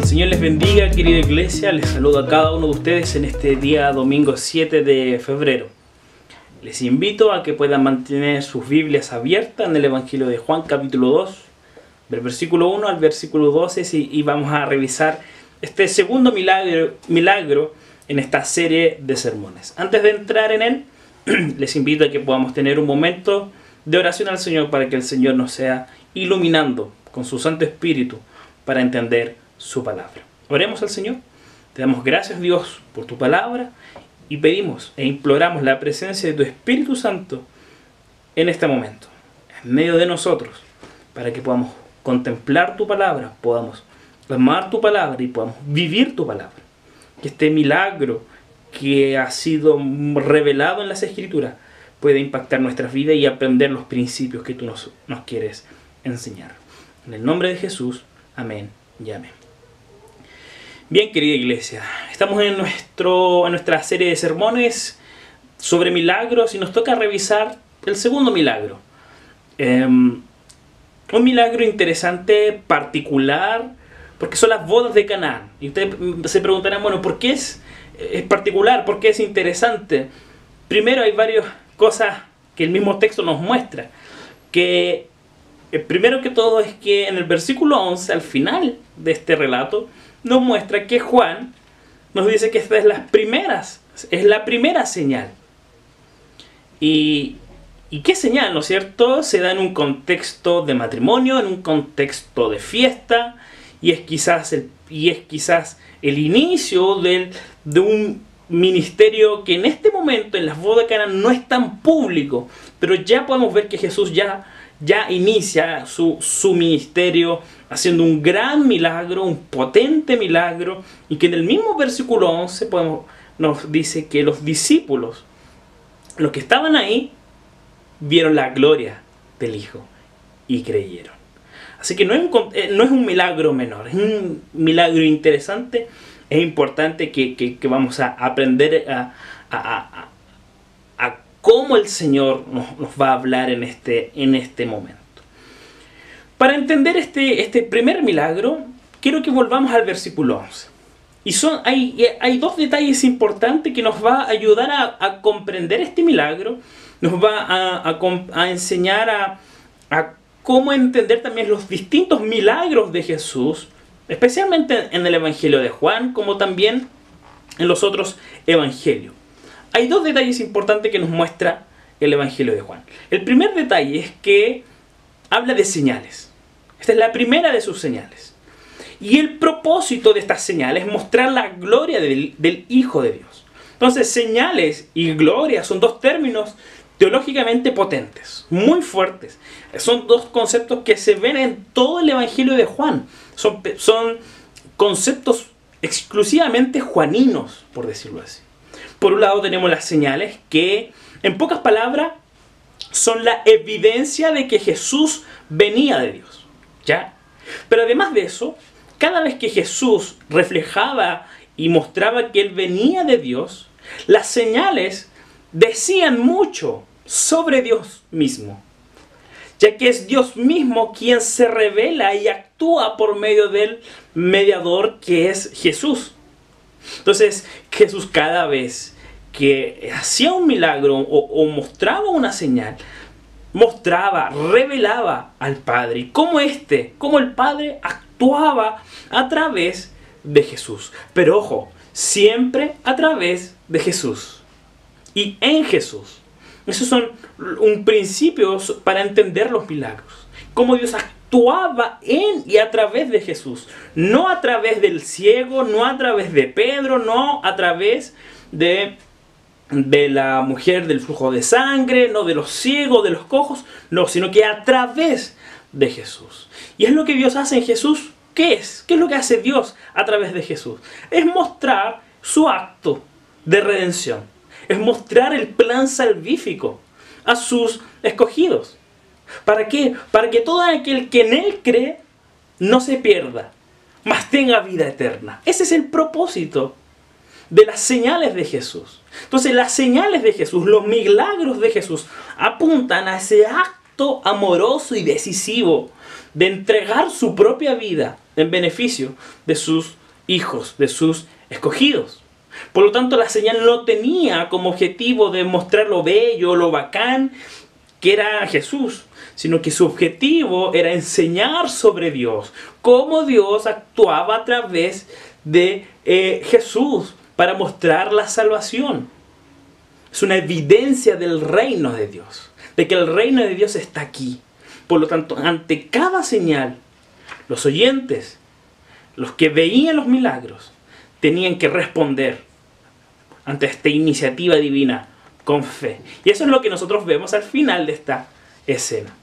Señor les bendiga, querida iglesia. Les saludo a cada uno de ustedes en este día domingo 7 de febrero. Les invito a que puedan mantener sus Biblias abiertas en el Evangelio de Juan, capítulo 2, del versículo 1 al versículo 12, y vamos a revisar este segundo milagro en esta serie de sermones. Antes de entrar en él, les invito a que podamos tener un momento de oración al Señor para que el Señor nos sea iluminando con su Santo Espíritu para entender su palabra. Oremos al Señor. Te damos gracias, Dios, por tu palabra y pedimos e imploramos la presencia de tu Espíritu Santo en este momento, en medio de nosotros, para que podamos contemplar tu palabra, podamos amar tu palabra y podamos vivir tu palabra. Que este milagro que ha sido revelado en las Escrituras pueda impactar nuestras vidas y aprender los principios que tú nos quieres enseñar. En el nombre de Jesús, amén y amén. Bien, querida iglesia, estamos en nuestra serie de sermones sobre milagros y nos toca revisar el segundo milagro. Un milagro interesante, particular, porque son las bodas de Canaán. Y ustedes se preguntarán, bueno, ¿por qué es particular? ¿Por qué es interesante? Primero, hay varias cosas que el mismo texto nos muestra. Que primero que todo es que en el versículo 11, al final de este relato, nos muestra que Juan nos dice que esta es la primera señal. ¿Y qué señal, no es cierto? Se da en un contexto de matrimonio, en un contexto de fiesta, y es quizás el inicio de un ministerio que en este momento, en las bodas de Canaán, no es tan público, pero ya podemos ver que Jesús ya inicia su ministerio haciendo un gran milagro, un potente milagro, y que en el mismo versículo 11 nos dice que los discípulos, los que estaban ahí, vieron la gloria del Hijo y creyeron. Así que no es un milagro menor, es un milagro interesante. Es importante que vamos a aprender a cómo el Señor nos va a hablar en este momento. Para entender este primer milagro, quiero que volvamos al versículo 11. Y hay dos detalles importantes que nos va a ayudar a comprender este milagro. Nos va a enseñar a cómo entender también los distintos milagros de Jesús, especialmente en el Evangelio de Juan, como también en los otros evangelios. Hay dos detalles importantes que nos muestra el Evangelio de Juan. El primer detalle es que habla de señales. Esta es la primera de sus señales. Y el propósito de estas señales es mostrar la gloria del Hijo de Dios. Entonces, señales y gloria son dos términos teológicamente potentes, muy fuertes. Son dos conceptos que se ven en todo el Evangelio de Juan. Son conceptos exclusivamente juaninos, por decirlo así. Por un lado tenemos las señales que, en pocas palabras, son la evidencia de que Jesús venía de Dios. ¿Ya? Pero además de eso, cada vez que Jesús reflejaba y mostraba que Él venía de Dios, las señales decían mucho sobre Dios mismo, ya que es Dios mismo quien se revela y actúa por medio del mediador que es Jesús. Entonces, Jesús cada vez que hacía un milagro o mostraba una señal, revelaba al Padre, y cómo el Padre actuaba a través de Jesús. Pero ojo, siempre a través de Jesús y en Jesús. Esos son un principio para entender los milagros. Cómo Dios actuaba en y a través de Jesús. No a través del ciego, no a través de Pedro, no a través de la mujer del flujo de sangre, no de los ciegos, de los cojos, no, sino que a través de Jesús. Y es lo que Dios hace en Jesús. ¿Qué es? ¿Qué es lo que hace Dios a través de Jesús? Es mostrar su acto de redención. Es mostrar el plan salvífico a sus escogidos. ¿Para qué? Para que todo aquel que en Él cree no se pierda, mas tenga vida eterna. Ese es el propósito de las señales de Jesús. Entonces, las señales de Jesús, los milagros de Jesús, apuntan a ese acto amoroso y decisivo de entregar su propia vida en beneficio de sus hijos, de sus escogidos. Por lo tanto, la señal no tenía como objetivo de mostrar lo bello, lo bacán que era Jesús, sino que su objetivo era enseñar sobre Dios, cómo Dios actuaba a través de Jesús para mostrar la salvación. Es una evidencia del reino de Dios, de que el reino de Dios está aquí. Por lo tanto, ante cada señal, los oyentes, los que veían los milagros, tenían que responder ante esta iniciativa divina con fe. Y eso es lo que nosotros vemos al final de esta escena.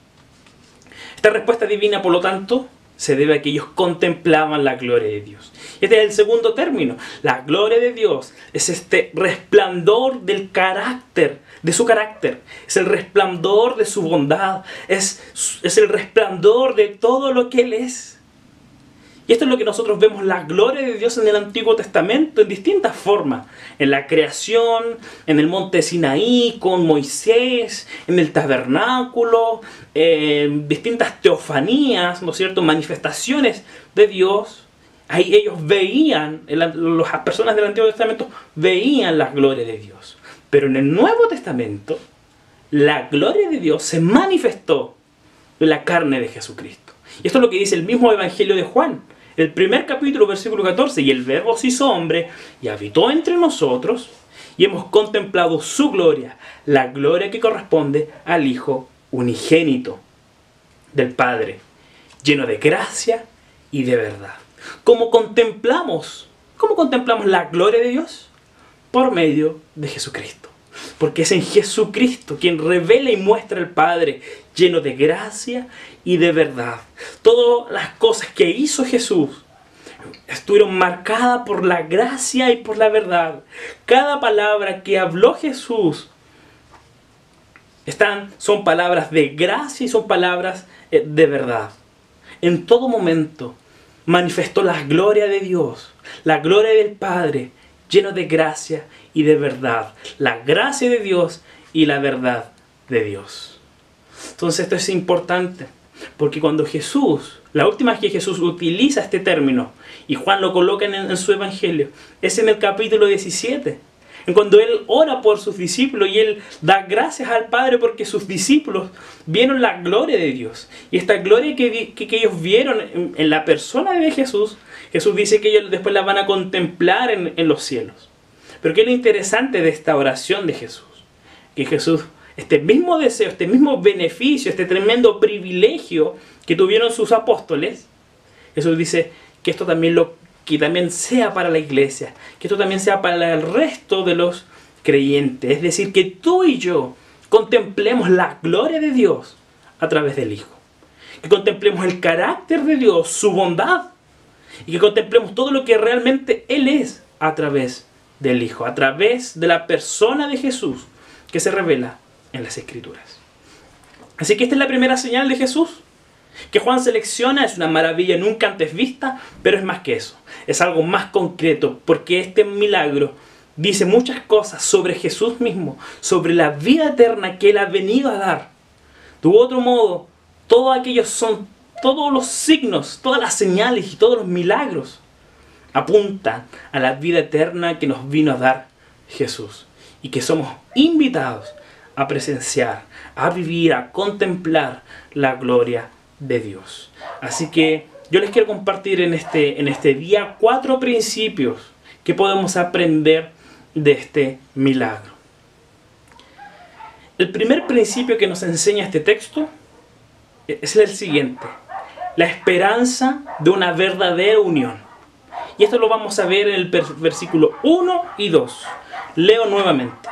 Esta respuesta divina, por lo tanto, se debe a que ellos contemplaban la gloria de Dios. Este es el segundo término. La gloria de Dios es este resplandor del carácter, de su carácter. Es el resplandor de su bondad. Es el resplandor de todo lo que Él es. Y esto es lo que nosotros vemos, la gloria de Dios en el Antiguo Testamento en distintas formas. En la creación, en el monte Sinaí, con Moisés, en el tabernáculo, en distintas teofanías, ¿no es cierto?, manifestaciones de Dios. Ahí ellos veían, las personas del Antiguo Testamento veían la gloria de Dios. Pero en el Nuevo Testamento, la gloria de Dios se manifestó en la carne de Jesucristo. Y esto es lo que dice el mismo Evangelio de Juan. El primer capítulo, versículo 14, y el Verbo se hizo hombre y habitó entre nosotros y hemos contemplado su gloria, la gloria que corresponde al Hijo unigénito del Padre, lleno de gracia y de verdad. ¿Cómo contemplamos la gloria de Dios? Por medio de Jesucristo. Porque es en Jesucristo quien revela y muestra al Padre, lleno de gracia y de verdad. Todas las cosas que hizo Jesús estuvieron marcadas por la gracia y por la verdad. Cada palabra que habló Jesús son palabras de gracia y son palabras de verdad. En todo momento manifestó la gloria de Dios, la gloria del Padre, lleno de gracia y de verdad. La gracia de Dios y la verdad de Dios. Entonces esto es importante, porque cuando Jesús, la última vez que Jesús utiliza este término, y Juan lo coloca en su Evangelio, es en el capítulo 17, en cuando Él ora por sus discípulos y Él da gracias al Padre porque sus discípulos vieron la gloria de Dios. Y esta gloria que ellos vieron en la persona de Jesús, Jesús dice que ellos después la van a contemplar en los cielos. Pero ¿qué es lo interesante de esta oración de Jesús? Que Jesús, este mismo deseo, este mismo beneficio, este tremendo privilegio que tuvieron sus apóstoles, Jesús dice que esto también sea para la iglesia, que esto también sea para el resto de los creyentes. Es decir, que tú y yo contemplemos la gloria de Dios a través del Hijo. Que contemplemos el carácter de Dios, su bondad, y que contemplemos todo lo que realmente Él es a través del Hijo, a través de la persona de Jesús que se revela en las Escrituras. Así que esta es la primera señal de Jesús que Juan selecciona. Es una maravilla nunca antes vista, pero es más que eso, es algo más concreto, porque este milagro dice muchas cosas sobre Jesús mismo, sobre la vida eterna que Él ha venido a dar. De otro modo, todos los signos, todas las señales y todos los milagros apuntan a la vida eterna que nos vino a dar Jesús, y que somos invitados a presenciar, a vivir, a contemplar la gloria de Dios. Así que yo les quiero compartir en este día 4 principios que podemos aprender de este milagro. El primer principio que nos enseña este texto es el siguiente: la esperanza de una verdadera unión. Y esto lo vamos a ver en el versículo 1 y 2. Leo nuevamente.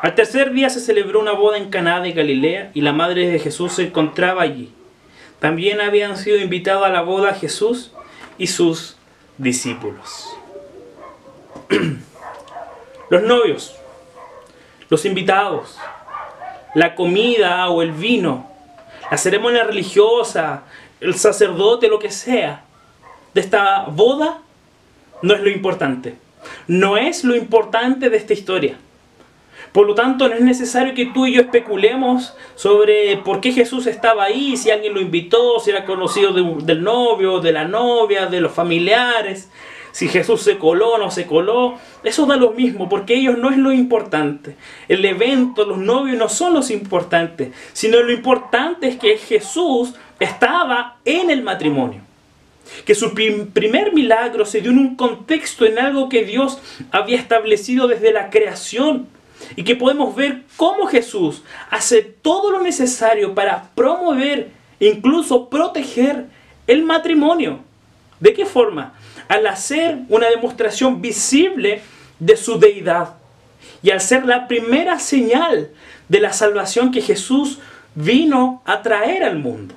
Al tercer día se celebró una boda en Caná de Galilea y la madre de Jesús se encontraba allí. También habían sido invitados a la boda Jesús y sus discípulos. Los novios, los invitados, la comida o el vino, la ceremonia religiosa, el sacerdote, lo que sea, de esta boda no es lo importante. No es lo importante de esta historia. Por lo tanto, no es necesario que tú y yo especulemos sobre por qué Jesús estaba ahí, si alguien lo invitó, si era conocido del novio, de la novia, de los familiares, si Jesús se coló o no se coló. Eso da lo mismo, porque ellos no es lo importante. El evento, los novios no son los importantes, sino lo importante es que Jesús estaba en el matrimonio. Que su primer milagro se dio en un contexto, en algo que Dios había establecido desde la creación. Y que podemos ver cómo Jesús hace todo lo necesario para promover e incluso proteger el matrimonio. ¿De qué forma? Al hacer una demostración visible de su deidad. Y al ser la primera señal de la salvación que Jesús vino a traer al mundo.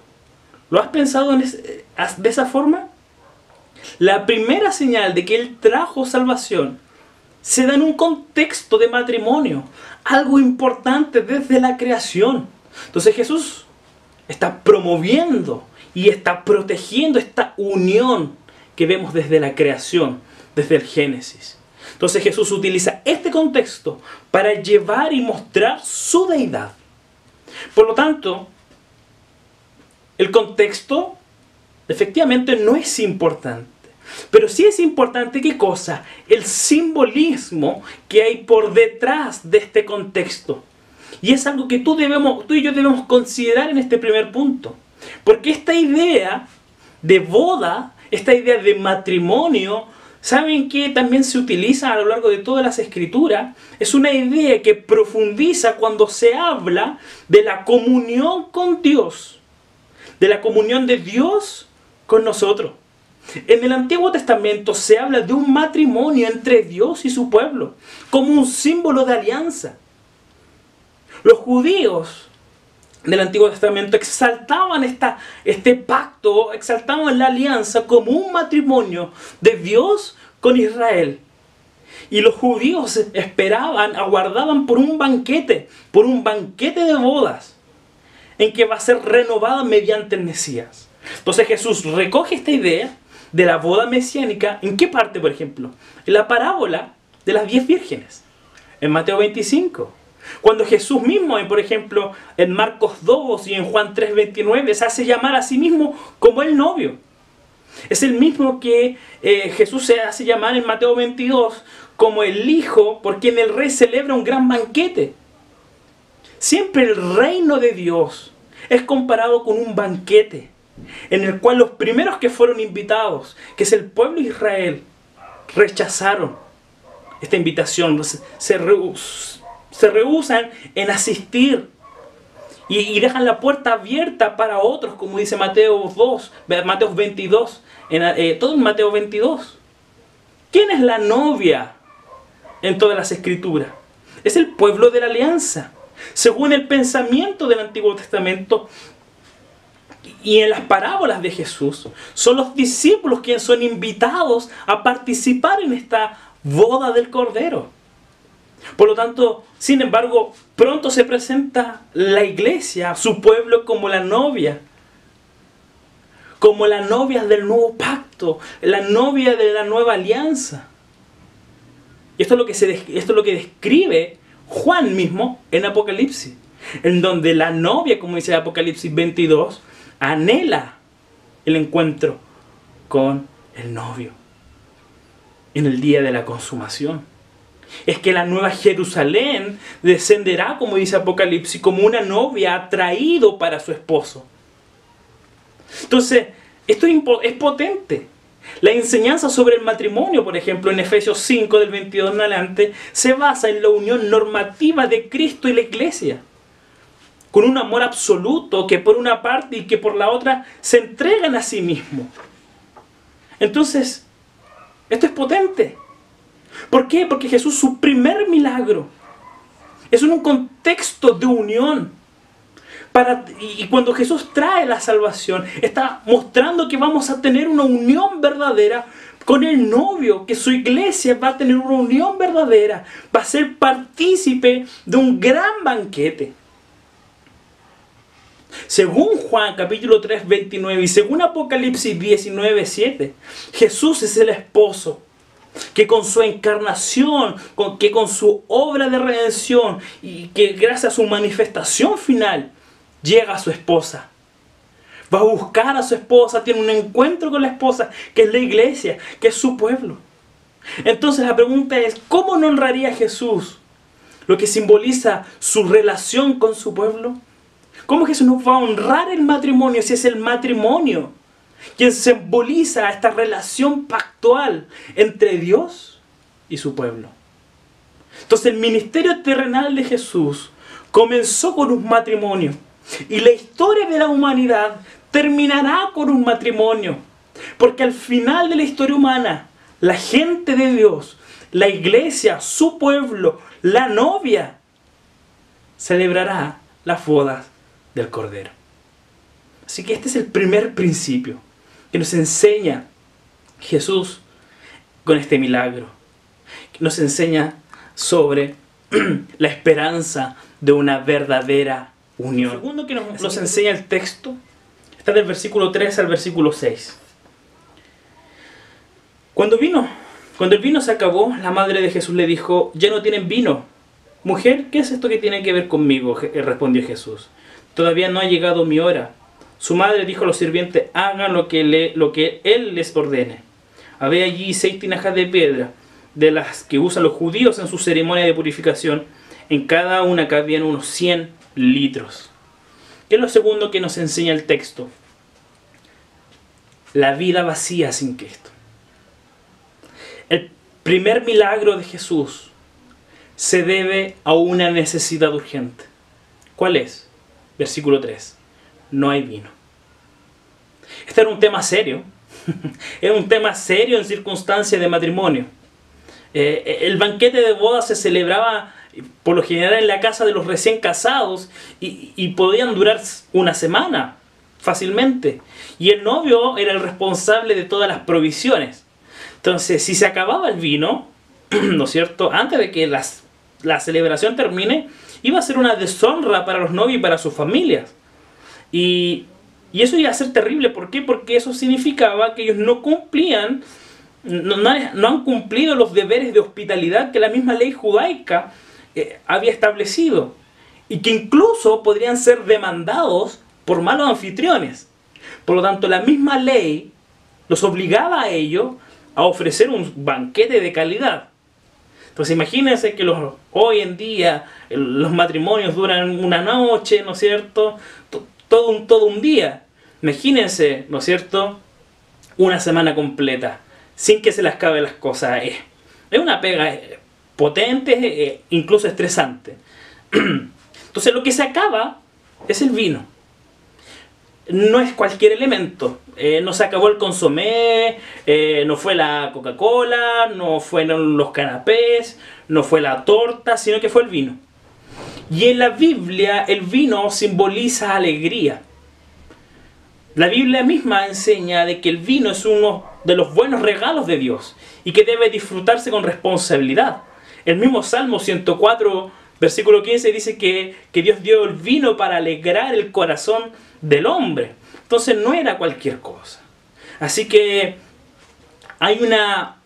¿Lo has pensado de esa forma? La primera señal de que Él trajo salvación se da en un contexto de matrimonio, algo importante desde la creación. Entonces Jesús está promoviendo y está protegiendo esta unión que vemos desde la creación, desde el Génesis. Entonces Jesús utiliza este contexto para llevar y mostrar su deidad. Por lo tanto, el contexto efectivamente no es importante. Pero sí es importante, ¿qué cosa? El simbolismo que hay por detrás de este contexto. Y es algo que tú y yo debemos considerar en este primer punto. Porque esta idea de boda, esta idea de matrimonio, ¿saben que también se utiliza a lo largo de todas las escrituras? Es una idea que profundiza cuando se habla de la comunión con Dios. De la comunión de Dios con nosotros. En el Antiguo Testamento se habla de un matrimonio entre Dios y su pueblo, como un símbolo de alianza. Los judíos del Antiguo Testamento exaltaban este pacto, exaltaban la alianza como un matrimonio de Dios con Israel. Y los judíos esperaban, aguardaban por un banquete de bodas, en que va a ser renovada mediante el Mesías. Entonces Jesús recoge esta idea de la boda mesiánica. ¿En qué parte, por ejemplo? En la parábola de las 10 vírgenes, en Mateo 25. Cuando Jesús mismo, por ejemplo, en Marcos 2 y en Juan 3:29, se hace llamar a sí mismo como el novio. Es el mismo que Jesús se hace llamar en Mateo 22 como el hijo, por quien el rey celebra un gran banquete. Siempre el reino de Dios es comparado con un banquete, en el cual los primeros que fueron invitados, que es el pueblo de Israel, rechazaron esta invitación, se rehúsan en asistir y dejan la puerta abierta para otros, como dice Mateo 22, todo en Mateo 22. ¿Quién es la novia en todas las escrituras? Es el pueblo de la alianza. Según el pensamiento del Antiguo Testamento, y en las parábolas de Jesús, son los discípulos quienes son invitados a participar en esta boda del Cordero. Por lo tanto, sin embargo, pronto se presenta la iglesia, su pueblo, como la novia del nuevo pacto, la novia de la nueva alianza. Y esto es lo que describe Juan mismo en Apocalipsis, en donde la novia, como dice Apocalipsis 22, anhela el encuentro con el novio en el día de la consumación. Es que la nueva Jerusalén descenderá, como dice Apocalipsis, como una novia atraído para su esposo. Entonces, esto es potente. La enseñanza sobre el matrimonio, por ejemplo, en Efesios 5, del 22 en adelante, se basa en la unión normativa de Cristo y la iglesia, con un amor absoluto que por una parte y que por la otra se entregan a sí mismos. Entonces, esto es potente. ¿Por qué? Porque Jesús, su primer milagro, es en un contexto de unión. Y cuando Jesús trae la salvación, está mostrando que vamos a tener una unión verdadera con el novio, que su iglesia va a tener una unión verdadera, va a ser partícipe de un gran banquete. Según Juan capítulo 3, 29 y según Apocalipsis 19, 7, Jesús es el esposo que con su encarnación, que con su obra de redención y que gracias a su manifestación final llega a su esposa. Va a buscar a su esposa, tiene un encuentro con la esposa, que es la iglesia, que es su pueblo. Entonces la pregunta es, ¿cómo no honraría Jesús lo que simboliza su relación con su pueblo? ¿Cómo Jesús nos va a honrar el matrimonio si es el matrimonio quien simboliza esta relación pactual entre Dios y su pueblo? Entonces el ministerio terrenal de Jesús comenzó con un matrimonio y la historia de la humanidad terminará con un matrimonio, porque al final de la historia humana la gente de Dios, la iglesia, su pueblo, la novia celebrará las bodas del Cordero. Así que este es el primer principio que nos enseña Jesús con este milagro, que nos enseña sobre la esperanza de una verdadera unión. Lo segundo que nos enseña el texto está del versículo 3 al versículo 6. Cuando el vino se acabó, la madre de Jesús le dijo: ya no tienen vino. Mujer, ¿qué es esto que tiene que ver conmigo?, respondió Jesús. Todavía no ha llegado mi hora. Su madre dijo a los sirvientes: hagan lo que él les ordene. Había allí 6 tinajas de piedra, de las que usan los judíos en su ceremonia de purificación. En cada una cabían unos 100 litros. ¿Qué es lo segundo que nos enseña el texto? La vida vacía sin Cristo. El primer milagro de Jesús se debe a una necesidad urgente. ¿Cuál es? Versículo 3. No hay vino. Este era un tema serio. Era un tema serio en circunstancias de matrimonio. El banquete de boda se celebraba por lo general en la casa de los recién casados y podían durar una semana fácilmente. Y el novio era el responsable de todas las provisiones. Entonces, si se acababa el vino, ¿no es cierto?, antes de que la celebración termine, iba a ser una deshonra para los novios y para sus familias. Y eso iba a ser terrible. ¿Por qué? Porque eso significaba que ellos no cumplían, no han cumplido los deberes de hospitalidad que la misma ley judaica había establecido. Y que incluso podrían ser demandados por malos anfitriones. Por lo tanto, la misma ley los obligaba a ellos a ofrecer un banquete de calidad. Entonces imagínense que hoy en día los matrimonios duran una noche, ¿no es cierto?, todo un día. Imagínense, ¿no es cierto?, una semana completa, sin que se les acaben las cosas. Es una pega potente, incluso estresante. Entonces lo que se acaba es el vino. No es cualquier elemento. No se acabó el consomé, no fue la Coca-Cola, no fueron los canapés, no fue la torta, sino que fue el vino. Y en la Biblia el vino simboliza alegría. La Biblia misma enseña de que el vino es uno de los buenos regalos de Dios y que debe disfrutarse con responsabilidad. El mismo Salmo 104, versículo 15 dice que Dios dio el vino para alegrar el corazón del hombre. Entonces no era cualquier cosa. Así que hay una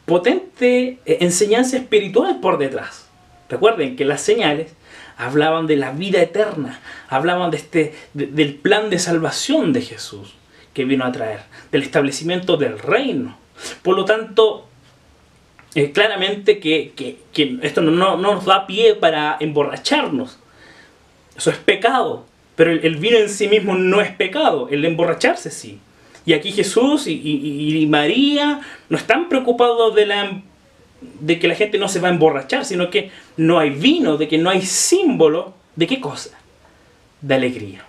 potente enseñanza espiritual por detrás. Recuerden que las señales hablaban de la vida eterna, hablaban del plan de salvación de Jesús que vino a traer, del establecimiento del reino. Por lo tanto, claramente que esto no nos da pie para emborracharnos. Eso es pecado, pero el vino en sí mismo no es pecado, el emborracharse sí. Y aquí Jesús y María no están preocupados de que la gente no se va a emborrachar, sino que no hay vino, de que no hay símbolo. ¿De qué cosa? De alegría.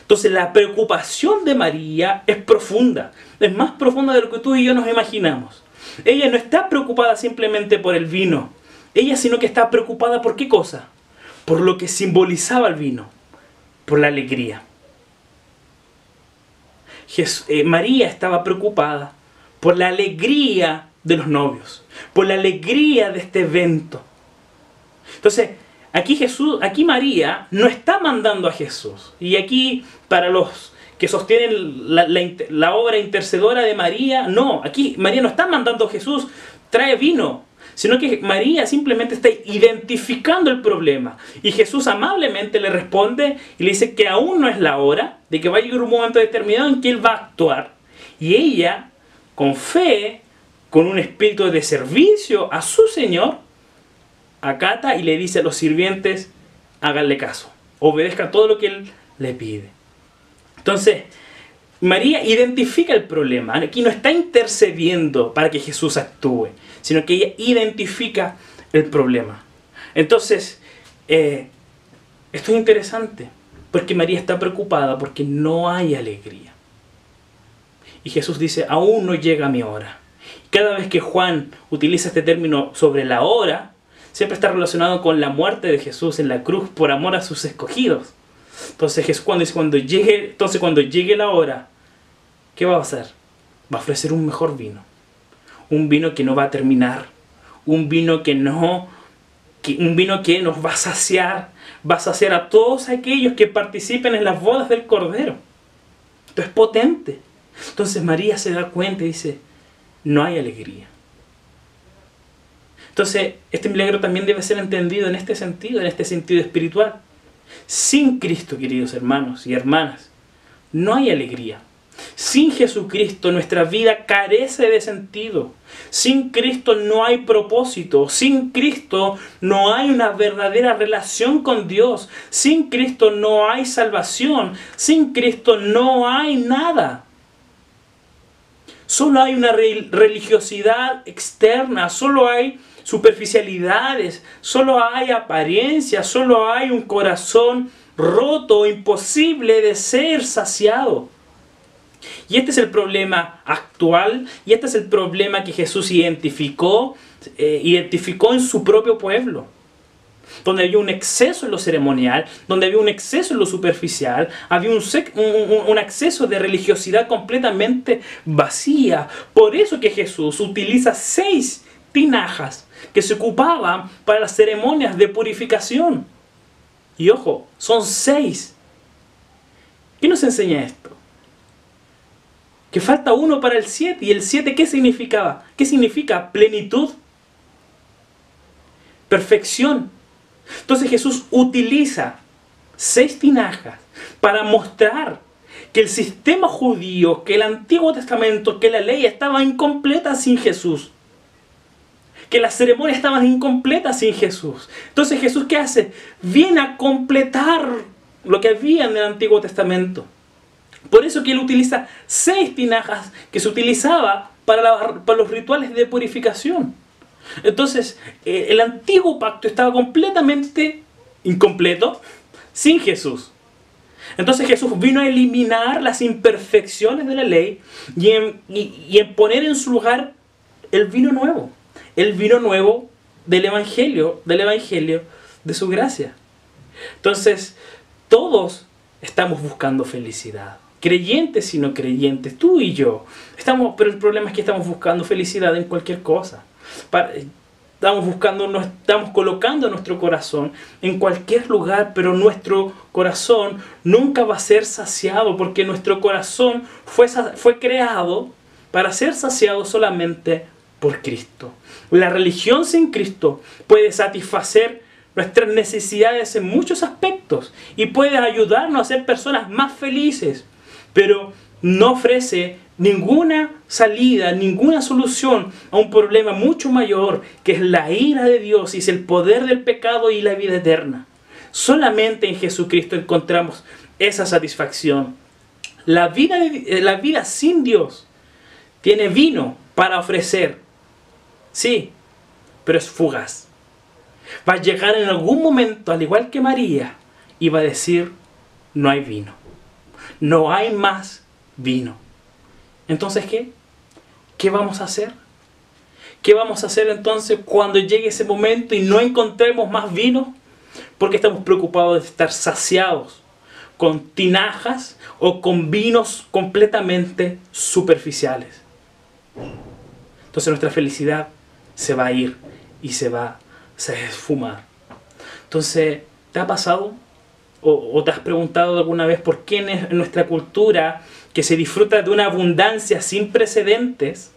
Entonces la preocupación de María es profunda, es más profunda de lo que tú y yo nos imaginamos. Ella no está preocupada simplemente por el vino, sino que está preocupada por ¿qué cosa? Por lo que simbolizaba el vino, por la alegría. María estaba preocupada por la alegría de los novios, por la alegría de este evento. Entonces, aquí María no está mandando a Jesús. Y aquí, para los que sostienen la obra intercedora de María. No, aquí María no está mandando a Jesús, trae vino, sino que María simplemente está identificando el problema. Y Jesús amablemente le responde y le dice que aún no es la hora, de que va a llegar un momento determinado en que Él va a actuar. Y ella, con fe, con un espíritu de servicio a su Señor, acata y le dice a los sirvientes, háganle caso, obedezcan todo lo que Él le pide. Entonces, María identifica el problema. Aquí no está intercediendo para que Jesús actúe, sino que ella identifica el problema. Entonces, esto es interesante, porque María está preocupada porque no hay alegría. Y Jesús dice, aún no llega mi hora. Cada vez que Juan utiliza este término sobre la hora, siempre está relacionado con la muerte de Jesús en la cruz por amor a sus escogidos. Entonces Jesús cuando llegue la hora, ¿qué va a hacer? Va a ofrecer un mejor vino. Un vino que no va a terminar. Un vino que nos va a saciar. Va a saciar a todos aquellos que participen en las bodas del Cordero. Esto es potente. Entonces María se da cuenta y dice, no hay alegría. Entonces, este milagro también debe ser entendido en este sentido espiritual. Sin Cristo, queridos hermanos y hermanas, no hay alegría. Sin Jesucristo nuestra vida carece de sentido. Sin Cristo no hay propósito. Sin Cristo no hay una verdadera relación con Dios. Sin Cristo no hay salvación. Sin Cristo no hay nada. Solo hay una religiosidad externa, solo hay superficialidades, solo hay apariencias, solo hay un corazón roto, imposible de ser saciado. Y este es el problema actual, y este es el problema que Jesús identificó en su propio pueblo. Donde había un exceso en lo ceremonial, donde había un exceso en lo superficial, había un exceso de religiosidad completamente vacía. Por eso que Jesús utiliza 6 tinajas que se ocupaban para las ceremonias de purificación. Y ojo, son 6. ¿Qué nos enseña esto? Que falta uno para el 7. ¿Y el 7 qué significaba? ¿Qué significa? Plenitud, perfección. Entonces Jesús utiliza 6 tinajas para mostrar que el sistema judío, que el Antiguo Testamento, que la ley estaba incompleta sin Jesús. Que las ceremonias estaban incompletas sin Jesús. Entonces Jesús, ¿qué hace? Viene a completar lo que había en el Antiguo Testamento. Por eso que Él utiliza 6 tinajas que se utilizaba para los rituales de purificación. Entonces, el antiguo pacto estaba completamente incompleto sin Jesús. Entonces Jesús vino a eliminar las imperfecciones de la ley y en poner en su lugar el vino nuevo. El vino nuevo del Evangelio de su gracia. Entonces, todos estamos buscando felicidad. Creyentes y no creyentes, tú y yo. Pero el problema es que estamos buscando felicidad en cualquier cosa. Estamos colocando nuestro corazón en cualquier lugar, pero nuestro corazón nunca va a ser saciado, porque nuestro corazón fue creado para ser saciado solamente por Cristo. La religión sin Cristo puede satisfacer nuestras necesidades en muchos aspectos y puede ayudarnos a ser personas más felices, pero no ofrece ninguna salida, ninguna solución a un problema mucho mayor, que es la ira de Dios y es el poder del pecado y la vida eterna. Solamente en Jesucristo encontramos esa satisfacción. La vida sin Dios tiene vino para ofrecer, sí, pero es fugaz. Va a llegar en algún momento, al igual que María, y va a decir, no hay vino. No hay más vino. Entonces, ¿qué? ¿Qué vamos a hacer? ¿Qué vamos a hacer entonces cuando llegue ese momento y no encontremos más vino? Porque estamos preocupados de estar saciados con tinajas o con vinos completamente superficiales. Entonces nuestra felicidad se va a ir y se va a esfumar. Entonces, ¿te ha pasado o te has preguntado alguna vez por qué en nuestra cultura, que se disfruta de una abundancia sin precedentes,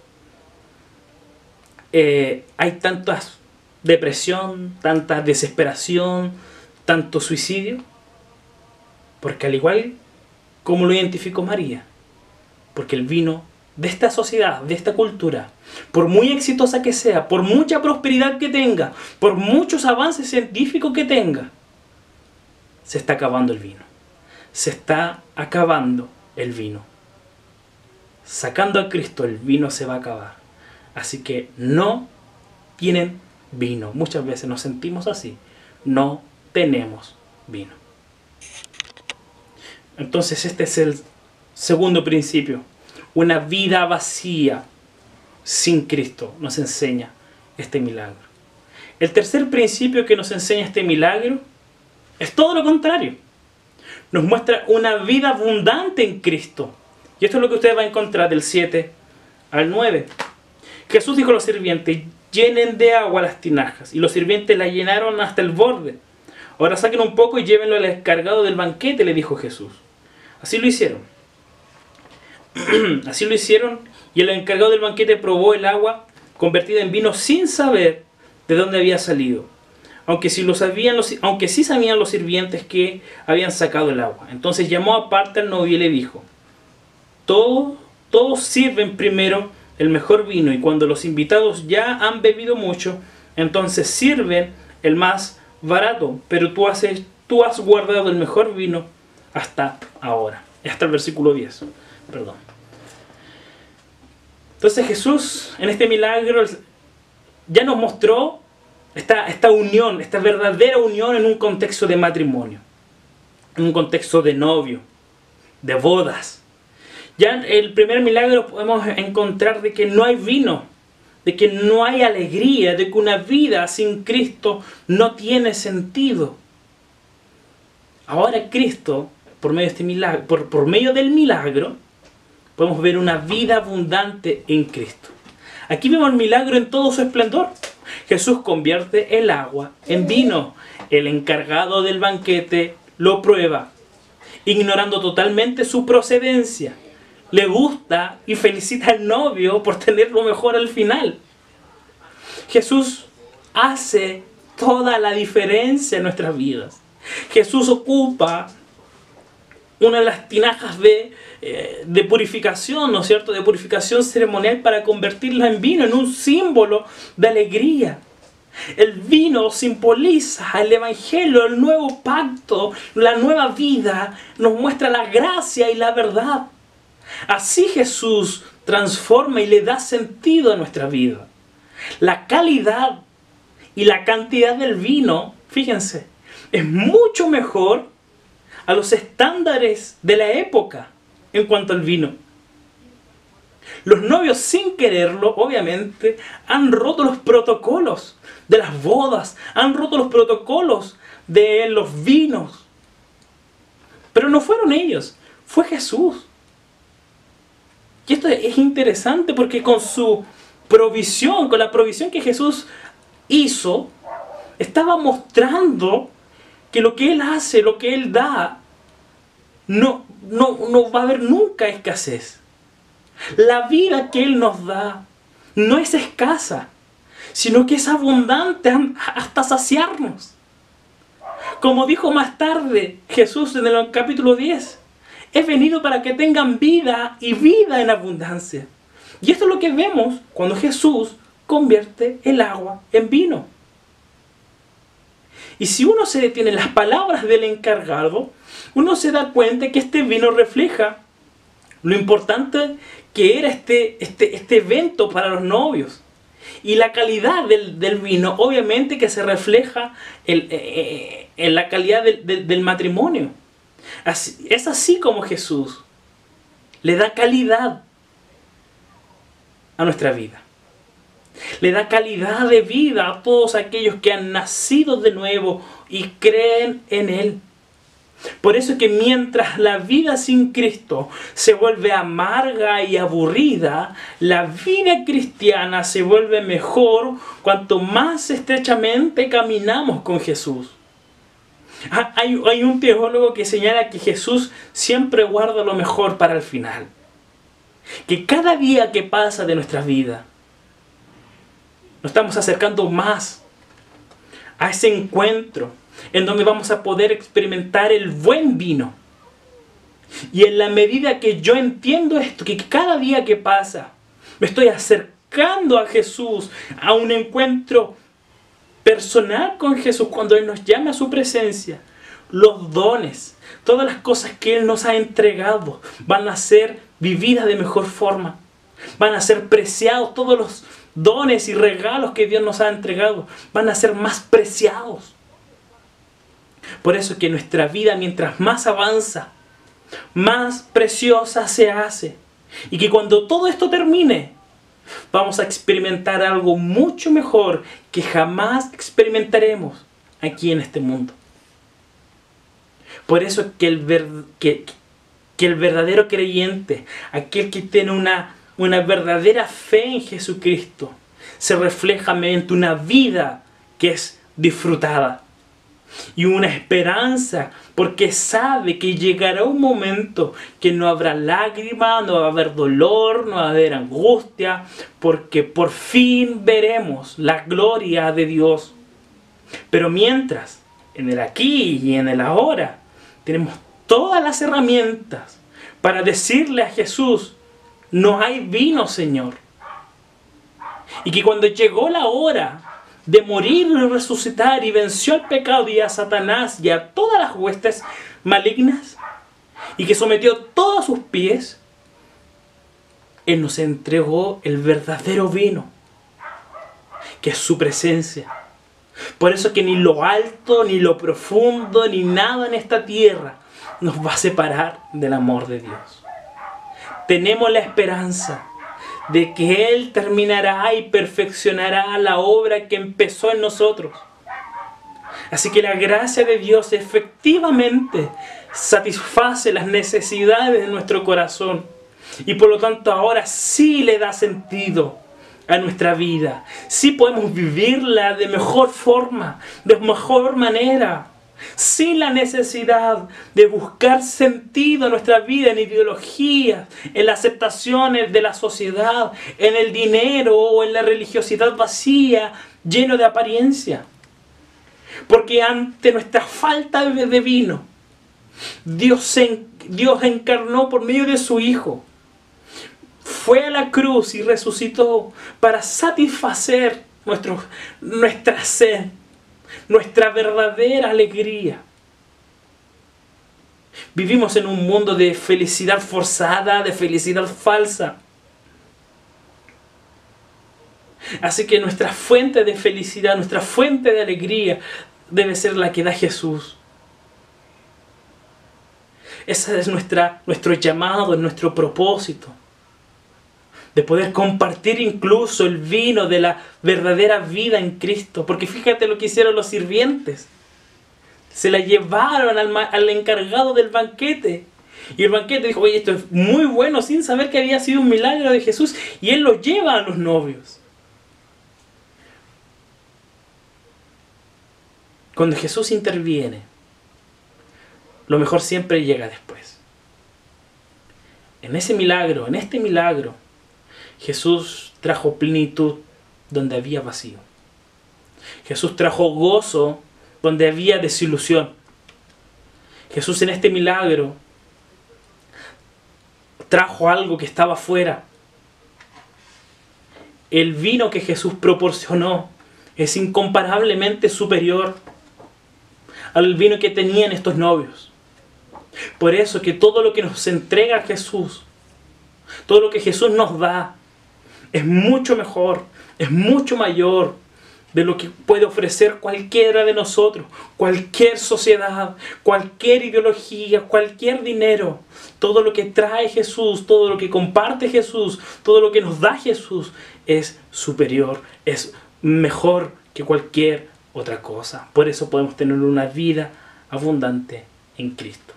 hay tanta depresión, tanta desesperación, tanto suicidio? Porque al igual como lo identificó María, porque el vino de esta sociedad, de esta cultura, por muy exitosa que sea, por mucha prosperidad que tenga, por muchos avances científicos que tenga, se está acabando el vino. Se está acabando el vino. Sacando a Cristo, el vino se va a acabar. Así que no tienen vino. Muchas veces nos sentimos así. No tenemos vino. Entonces este es el segundo principio. Una vida vacía sin Cristo nos enseña este milagro. El tercer principio que nos enseña este milagro es todo lo contrario. Nos muestra una vida abundante en Cristo. Y esto es lo que usted va a encontrar del 7 al 9. Jesús dijo a los sirvientes: llenen de agua las tinajas. Y los sirvientes la llenaron hasta el borde. Ahora saquen un poco y llévenlo al encargado del banquete, le dijo Jesús. Así lo hicieron. Así lo hicieron, y el encargado del banquete probó el agua convertida en vino sin saber de dónde había salido. Aunque sí sabían los sirvientes que habían sacado el agua. Entonces llamó aparte al novio y le dijo: todos sirven primero el mejor vino, y cuando los invitados ya han bebido mucho, entonces sirven el más barato, pero tú has guardado el mejor vino hasta ahora. Hasta el versículo 10. Perdón. Entonces Jesús en este milagro ya nos mostró esta unión, esta verdadera unión en un contexto de matrimonio, en un contexto de novio, de bodas. Ya en el primer milagro podemos encontrar de que no hay vino, de que no hay alegría, de que una vida sin Cristo no tiene sentido. Ahora Cristo, por medio de este milagro, por medio del milagro, podemos ver una vida abundante en Cristo. Aquí vemos el milagro en todo su esplendor. Jesús convierte el agua en vino. El encargado del banquete lo prueba, ignorando totalmente su procedencia. Le gusta y felicita al novio por tener lo mejor al final. Jesús hace toda la diferencia en nuestras vidas. Jesús ocupa una de las tinajas de purificación, ¿no es cierto?, de purificación ceremonial, para convertirla en vino, en un símbolo de alegría. El vino simboliza el Evangelio, el nuevo pacto, la nueva vida, nos muestra la gracia y la verdad. Así Jesús transforma y le da sentido a nuestra vida. La calidad y la cantidad del vino, fíjense, es mucho mejor a los estándares de la época en cuanto al vino. Los novios, sin quererlo, obviamente, han roto los protocolos de las bodas, han roto los protocolos de los vinos. Pero no fueron ellos, fue Jesús. Y esto es interesante porque con su provisión, con la provisión que Jesús hizo, estaba mostrando que lo que Él hace, lo que Él da, no va a haber nunca escasez. La vida que Él nos da no es escasa, sino que es abundante hasta saciarnos. Como dijo más tarde Jesús en el capítulo 10, he venido para que tengan vida y vida en abundancia. Y esto es lo que vemos cuando Jesús convierte el agua en vino. Y si uno se detiene en las palabras del encargado, uno se da cuenta que este vino refleja lo importante que era este evento para los novios. Y la calidad del vino, obviamente, que se refleja en la calidad del matrimonio. Es así como Jesús le da calidad a nuestra vida. Le da calidad de vida a todos aquellos que han nacido de nuevo y creen en Él. Por eso es que mientras la vida sin Cristo se vuelve amarga y aburrida, la vida cristiana se vuelve mejor cuanto más estrechamente caminamos con Jesús. Hay un teólogo que señala que Jesús siempre guarda lo mejor para el final. Que cada día que pasa de nuestra vida, nos estamos acercando más a ese encuentro en donde vamos a poder experimentar el buen vino. Y en la medida que yo entiendo esto, que cada día que pasa, me estoy acercando a Jesús, a un encuentro personal con Jesús, cuando Él nos llama a su presencia, los dones, todas las cosas que Él nos ha entregado, van a ser vividas de mejor forma. Van a ser preciados, todos los dones y regalos que Dios nos ha entregado, van a ser más preciados. Por eso que nuestra vida, mientras más avanza, más preciosa se hace. Y que cuando todo esto termine, vamos a experimentar algo mucho mejor que jamás experimentaremos aquí en este mundo. Por eso que el verdadero creyente, aquel que tiene una verdadera fe en Jesucristo, se refleja mediante una vida que es disfrutada. Y una esperanza, porque sabe que llegará un momento que no habrá lágrimas, no va a haber dolor, no va a haber angustia, porque por fin veremos la gloria de Dios. Pero mientras, en el aquí y en el ahora, tenemos todas las herramientas para decirle a Jesús: no hay vino, Señor. Y que cuando llegó la hora de morir y resucitar y venció al pecado y a Satanás y a todas las huestes malignas, y que sometió todos a sus pies, Él nos entregó el verdadero vino, que es su presencia. Por eso que ni lo alto, ni lo profundo, ni nada en esta tierra nos va a separar del amor de Dios. Tenemos la esperanza de que Él terminará y perfeccionará la obra que empezó en nosotros. Así que la gracia de Dios efectivamente satisface las necesidades de nuestro corazón. Y por lo tanto ahora sí le da sentido a nuestra vida. Sí podemos vivirla de mejor forma, de mejor manera, sin la necesidad de buscar sentido en nuestra vida, en ideologías, en las aceptaciones de la sociedad, en el dinero o en la religiosidad vacía, lleno de apariencia. Porque ante nuestra falta de vino, Dios encarnó por medio de su Hijo. Fue a la cruz y resucitó para satisfacer nuestra sed, nuestra verdadera alegría. Vivimos en un mundo de felicidad forzada, de felicidad falsa. Así que nuestra fuente de felicidad, nuestra fuente de alegría debe ser la que da Jesús. Ese es nuestro llamado, nuestro propósito. De poder compartir incluso el vino de la verdadera vida en Cristo. Porque fíjate lo que hicieron los sirvientes. Se la llevaron al encargado del banquete. Y el banquete dijo: oye, esto es muy bueno, sin saber que había sido un milagro de Jesús. Y Él lo lleva a los novios. Cuando Jesús interviene, lo mejor siempre llega después. En este milagro, Jesús trajo plenitud donde había vacío. Jesús trajo gozo donde había desilusión. Jesús en este milagro trajo algo que estaba fuera. El vino que Jesús proporcionó es incomparablemente superior al vino que tenían estos novios. Por eso que todo lo que nos entrega Jesús, todo lo que Jesús nos da, es mucho mejor, es mucho mayor de lo que puede ofrecer cualquiera de nosotros, cualquier sociedad, cualquier ideología, cualquier dinero. Todo lo que trae Jesús, todo lo que comparte Jesús, todo lo que nos da Jesús es superior, es mejor que cualquier otra cosa. Por eso podemos tener una vida abundante en Cristo.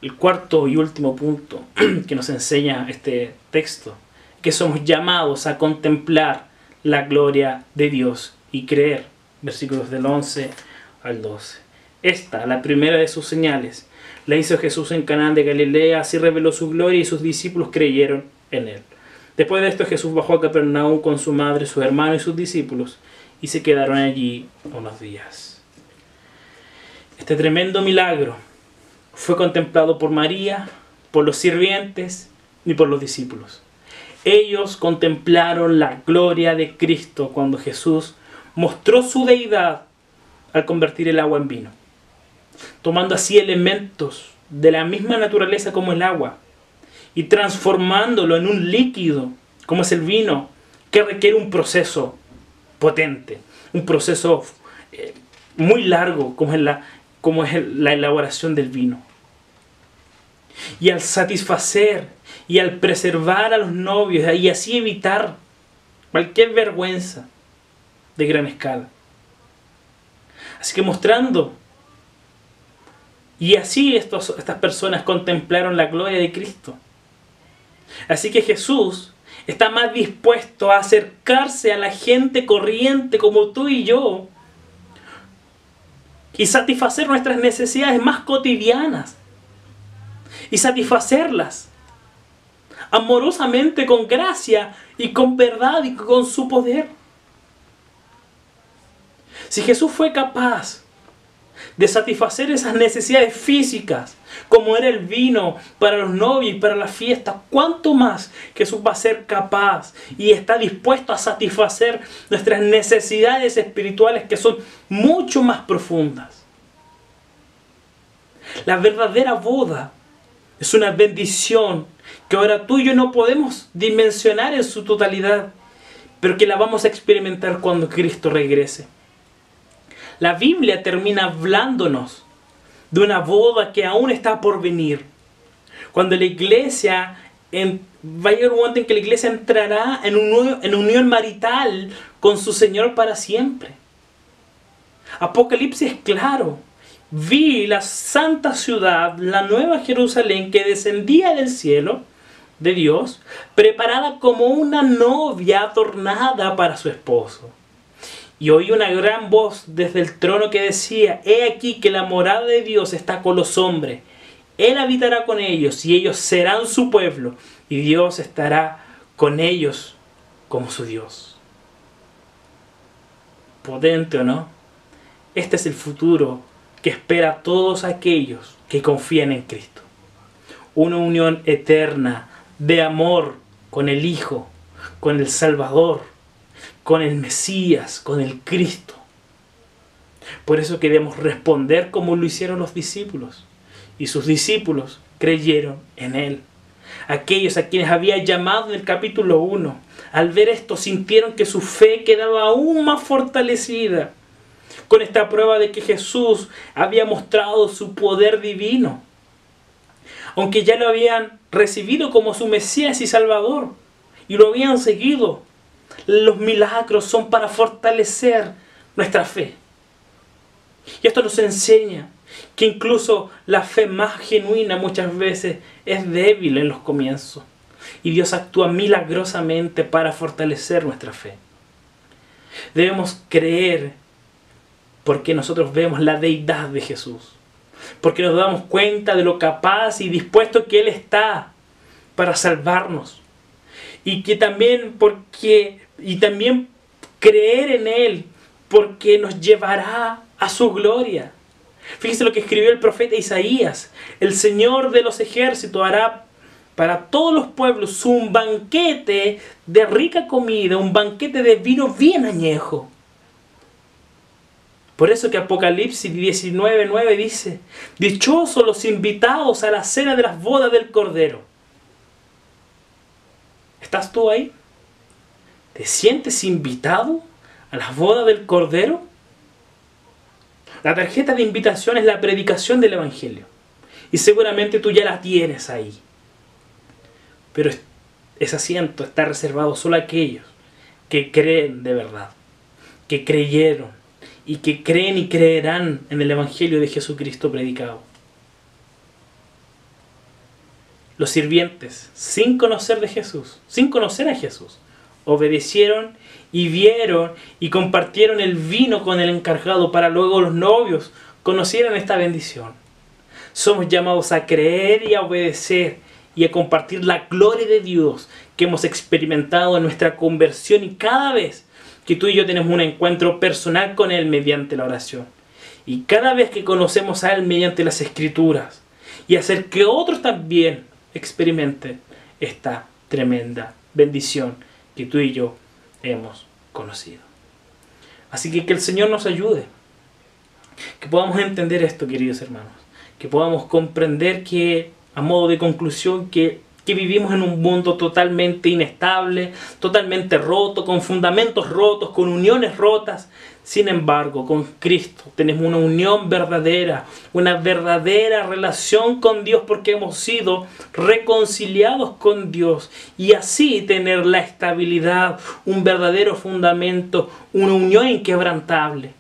El cuarto y último punto que nos enseña este texto, que somos llamados a contemplar la gloria de Dios y creer. Versículos del 11 al 12. Esta, la primera de sus señales, la hizo Jesús en Caná de Galilea, así reveló su gloria y sus discípulos creyeron en él. Después de esto Jesús bajó a Capernaum con su madre, sus hermanos y sus discípulos, y se quedaron allí unos días. Este tremendo milagro fue contemplado por María, por los sirvientes y por los discípulos. Ellos contemplaron la gloria de Cristo cuando Jesús mostró su deidad al convertir el agua en vino, tomando así elementos de la misma naturaleza como el agua y transformándolo en un líquido como es el vino, que requiere un proceso potente, un proceso muy largo como es la elaboración del vino. Y al satisfacer y al preservar a los novios y así evitar cualquier vergüenza de gran escala. Así que mostrando, y así estas personas contemplaron la gloria de Cristo. Así que Jesús está más dispuesto a acercarse a la gente corriente como tú y yo y satisfacer nuestras necesidades más cotidianas y satisfacerlas amorosamente, con gracia y con verdad y con su poder. Si Jesús fue capaz de satisfacer esas necesidades físicas, como era el vino para los novios y para la fiesta, ¿cuánto más Jesús va a ser capaz y está dispuesto a satisfacer nuestras necesidades espirituales, que son mucho más profundas? La verdadera boda es una bendición que ahora tú y yo no podemos dimensionar en su totalidad, pero que la vamos a experimentar cuando Cristo regrese. La Biblia termina hablándonos de una boda que aún está por venir. Cuando la iglesia, va a llegar un momento en que la iglesia entrará en unión marital con su Señor para siempre. Apocalipsis es claro. Vi la santa ciudad, la nueva Jerusalén, que descendía del cielo de Dios, preparada como una novia adornada para su esposo. Y oí una gran voz desde el trono que decía: he aquí que la morada de Dios está con los hombres. Él habitará con ellos y ellos serán su pueblo, y Dios estará con ellos como su Dios. ¿Potente o no? Este es el futuro que espera a todos aquellos que confían en Cristo. Una unión eterna de amor con el Hijo, con el Salvador, con el Mesías, con el Cristo. Por eso queremos responder como lo hicieron los discípulos. Y sus discípulos creyeron en Él. Aquellos a quienes había llamado en el capítulo 1, al ver esto sintieron que su fe quedaba aún más fortalecida con esta prueba de que Jesús había mostrado su poder divino. Aunque ya lo habían recibido como su Mesías y Salvador y lo habían seguido, los milagros son para fortalecer nuestra fe. Y esto nos enseña que incluso la fe más genuina muchas veces es débil en los comienzos. Y Dios actúa milagrosamente para fortalecer nuestra fe. Debemos creer porque nosotros vemos la deidad de Jesús. Porque nos damos cuenta de lo capaz y dispuesto que Él está para salvarnos. Y que también creer en Él porque nos llevará a su gloria. Fíjese lo que escribió el profeta Isaías: el Señor de los ejércitos hará para todos los pueblos un banquete de rica comida, un banquete de vino bien añejo. Por eso que Apocalipsis 19:9 dice: dichosos los invitados a la cena de las bodas del Cordero. ¿Estás tú ahí? ¿Te sientes invitado a las bodas del Cordero? La tarjeta de invitación es la predicación del Evangelio. Y seguramente tú ya la tienes ahí. Pero ese asiento está reservado solo a aquellos que creen de verdad, que creyeron y que creen y creerán en el Evangelio de Jesucristo predicado. Los sirvientes, sin conocer de Jesús, sin conocer a Jesús, obedecieron y vieron y compartieron el vino con el encargado para luego los novios conocieran esta bendición. Somos llamados a creer y a obedecer y a compartir la gloria de Dios que hemos experimentado en nuestra conversión y cada vez que tú y yo tenemos un encuentro personal con Él mediante la oración. Y cada vez que conocemos a Él mediante las Escrituras y hacer que otros también experimenten esta tremenda bendición que tú y yo hemos conocido. Así que el Señor nos ayude, que podamos entender esto, queridos hermanos, que podamos comprender que, a modo de conclusión, que vivimos en un mundo totalmente inestable, totalmente roto, con fundamentos rotos, con uniones rotas. Sin embargo, con Cristo tenemos una unión verdadera, una verdadera relación con Dios porque hemos sido reconciliados con Dios y así tener la estabilidad, un verdadero fundamento, una unión inquebrantable.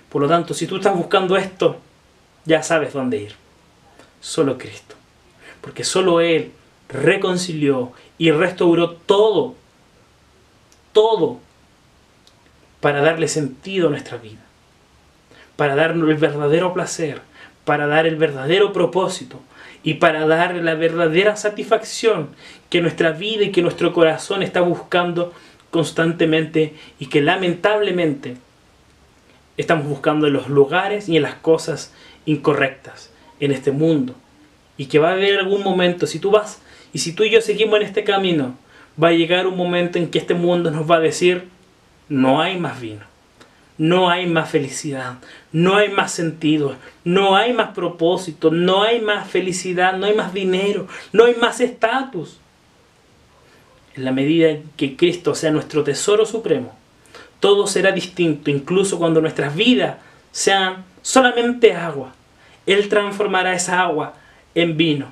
Por lo tanto, si tú estás buscando esto, ya sabes dónde ir. Solo Cristo. Porque solo Él reconcilió y restauró todo para darle sentido a nuestra vida, para darnos el verdadero placer, para dar el verdadero propósito y para dar la verdadera satisfacción que nuestra vida y que nuestro corazón está buscando constantemente y que lamentablemente estamos buscando en los lugares y en las cosas incorrectas en este mundo. Y que va a haber algún momento, si tú vas y si tú y yo seguimos en este camino, va a llegar un momento en que este mundo nos va a decir: no hay más vino, no hay más felicidad, no hay más sentido, no hay más propósito, no hay más felicidad, no hay más dinero, no hay más estatus. En la medida en que Cristo sea nuestro tesoro supremo, todo será distinto, incluso cuando nuestras vidas sean solamente agua. Él transformará esa agua en vino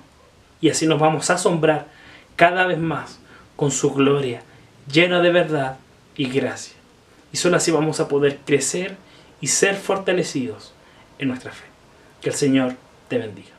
y así nos vamos a asombrar cada vez más con su gloria, llena de verdad y gracia. Y solo así vamos a poder crecer y ser fortalecidos en nuestra fe. Que el Señor te bendiga.